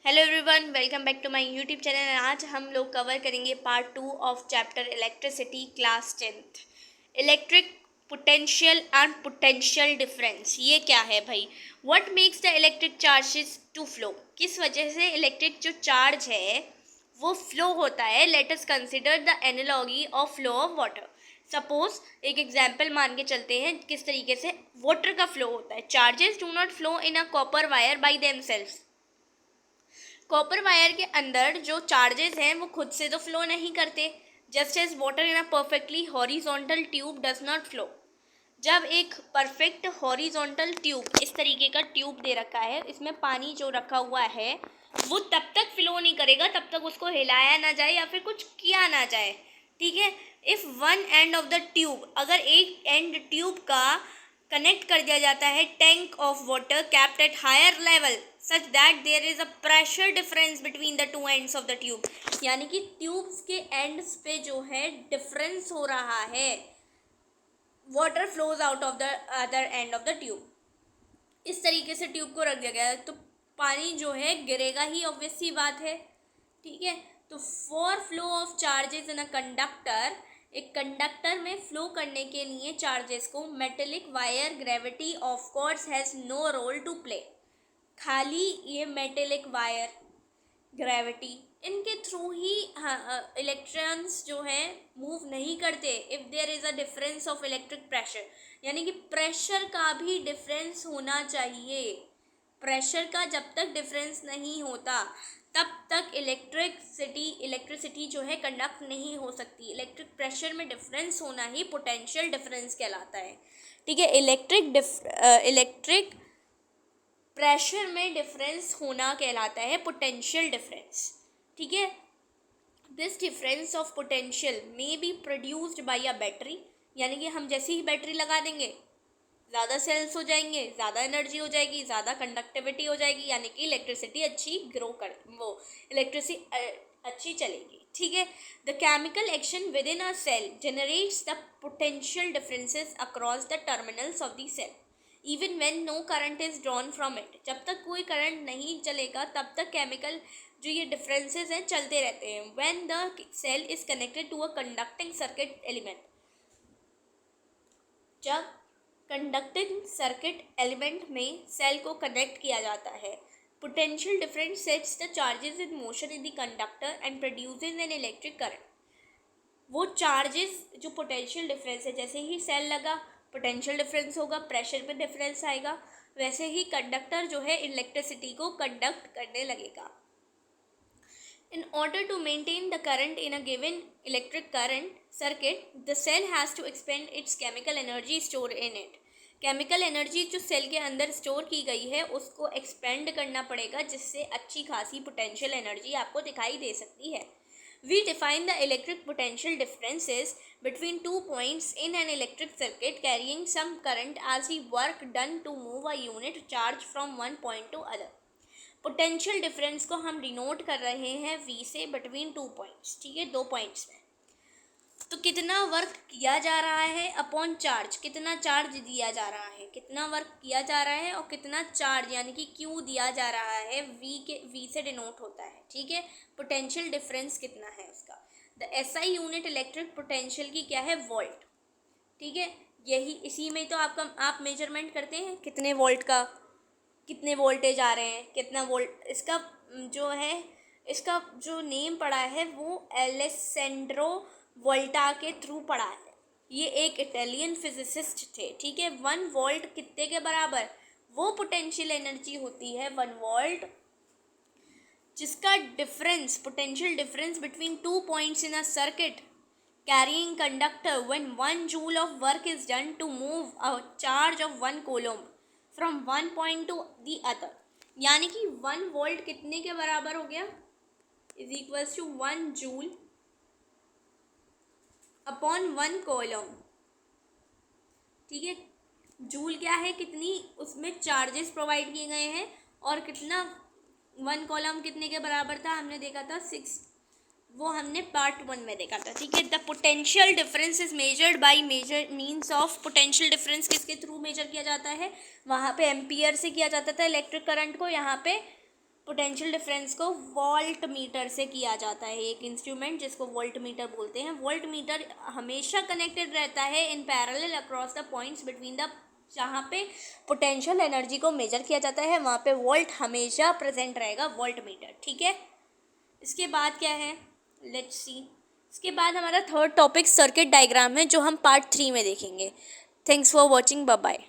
Hello everyone, welcome back to my YouTube channel. आज हम लोग कवर करेंगे part 2 of chapter electricity class 10th। Electric potential and potential difference. ये क्या है भाई? What makes the electric charges to flow? किस वजह से इलेक्ट्रिक जो चार्ज है वो फ्लो होता है? Let us consider the analogy of flow of water. Suppose एक एग्जाम्पल मान के चलते हैं किस तरीके से वाटर का फ्लो होता है। Charges do not flow in a copper wire by themselves. Copper wire के अंदर जो चार्जेस हैं वो खुद से तो फ्लो नहीं करते। Just as water in a perfectly horizontal tube does not flow. जब एक परफेक्ट हॉरिजॉन्टल ट्यूब, इस तरीके का ट्यूब दे रखा है, इसमें पानी जो रखा हुआ है वो तब तक फ्लो नहीं करेगा तब तक उसको हिलाया ना जाए या फिर कुछ किया ना जाए। ठीक है। If one end of the tube, अगर एक एंड ट्यूब का कनेक्ट कर दिया जाता है tank of water kept at higher level such that there is a pressure difference between the two ends of the tube, यानी कि ट्यूब्स के एंड्स पे जो है डिफरेंस हो रहा है, water flows out of the other end of the tube. इस तरीके से ट्यूब को रख दिया गया है तो पानी जो है गिरेगा ही, ऑब्वियस सी बात है। ठीक है। तो for flow of charges in a conductor, एक कंडक्टर में फ्लो करने के लिए चार्जेस को metallic wire gravity of course has no role to play. खाली ये मेटेलिक वायर ग्रेविटी, इनके थ्रू ही इलेक्ट्रॉन्स जो हैं मूव नहीं करते। If there is a difference of electric pressure, यानी कि प्रेशर का भी डिफरेंस होना चाहिए। प्रेशर का जब तक डिफरेंस नहीं होता तब तक इलेक्ट्रिसिटी जो है कंडक्ट नहीं हो सकती। इलेक्ट्रिक प्रेशर में डिफरेंस होना ही पोटेंशियल डिफरेंस कहलाता है। ठीक है। इलेक्ट्रिक प्रेशर में डिफरेंस होना कहलाता है पोटेंशियल डिफरेंस। ठीक है। This difference of potential may be produced by a battery, यानी कि हम जैसे ही बैटरी लगा देंगे ज़्यादा सेल्स हो जाएंगे, ज़्यादा एनर्जी हो जाएगी, ज़्यादा कंडक्टिविटी हो जाएगी, यानी कि इलेक्ट्रिसिटी अच्छी ग्रो कर वो इलेक्ट्रिसिटी अच्छी चलेगी। ठीक है। The chemical action within a cell generates the potential differences across the terminals of the cell even when no current is drawn from it. जब तक कोई करंट नहीं चलेगा तब तक केमिकल जो ये डिफरेंसेस हैं चलते रहते हैं। When the cell is connected to a conducting circuit element, जब कंडक्टिंग सर्किट एलिमेंट में सेल को कनेक्ट किया जाता है, potential difference sets the charges in motion in the conductor and produces an electric current. वो चार्जेस जो potential difference है, जैसे ही सेल लगा पोटेंशियल डिफरेंस होगा, प्रेशर में डिफरेंस आएगा, वैसे ही कंडक्टर जो है इलेक्ट्रिसिटी को कंडक्ट करने लगेगा। In order to maintain the current in a given electric current circuit, the cell has to expend its chemical energy stored in it. Chemical energy जो सेल के अंदर स्टोर की गई है उसको एक्सपेंड करना पड़ेगा, जिससे अच्छी खासी पोटेंशियल एनर्जी आपको दिखाई दे सकती है। We define the electric potential differences between 2 points in an electric circuit carrying some current as the work done to move a unit charge from one point to other. Potential difference को हम denote कर रहे हैं V से between 2 points. ठीक है, 2 points में तो कितना वर्क किया जा रहा है अपॉन चार्ज, कितना चार्ज दिया जा रहा है, कितना वर्क किया जा रहा है और कितना चार्ज यानी कि Q दिया जा रहा है, V से डिनोट होता है। ठीक है। पोटेंशियल डिफरेंस कितना है उसका। The SI unit electric potential की क्या है? वोल्ट। ठीक है। यही इसी में तो आप मेजरमेंट करते हैं कितने वोल्ट का, कितने वोल्टेज आ रहे हैं, कितना वोल्ट। इसका जो नेम पड़ा है वो एलेसेंड्रो वोल्टा के थ्रू पड़ा है। ये एक इटालियन फिजिसिस्ट थे। ठीक है। 1 वोल्ट कितने के बराबर? वो पोटेंशियल एनर्जी होती है 1 वोल्ट जिसका difference, potential difference between 2 points in a circuit carrying conductor when 1 joule of work is done to move a charge of 1 coulomb from one point to the other, यानी कि 1 volt कितने के बराबर हो गया? Is equals to 1 joule upon 1 coulomb. ठीक है। Joule क्या है? कितनी उसमें चार्जेस प्रोवाइड किए गए हैं और कितना 1 कॉलम कितने के बराबर था हमने देखा था 6, वो हमने पार्ट 1 में देखा था। ठीक है। The potential difference is measured by means of, potential difference किसके थ्रू मेजर किया जाता है? वहाँ पे एम्पियर से किया जाता था इलेक्ट्रिक करंट को, यहाँ पे पोटेंशियल डिफरेंस को वोल्ट मीटर से किया जाता है। एक इंस्ट्रूमेंट जिसको वोल्ट मीटर बोलते हैं। वोल्ट मीटर हमेशा कनेक्टेड रहता है in parallel across the points between the, जहाँ पे पोटेंशियल एनर्जी को मेजर किया जाता है वहाँ पे वोल्ट हमेशा प्रेजेंट रहेगा, वोल्ट मीटर। ठीक है, इसके बाद क्या है, लेट्स सी। इसके बाद हमारा थर्ड टॉपिक सर्किट डायग्राम है, जो हम पार्ट 3 में देखेंगे। Thanks for watching, bye bye.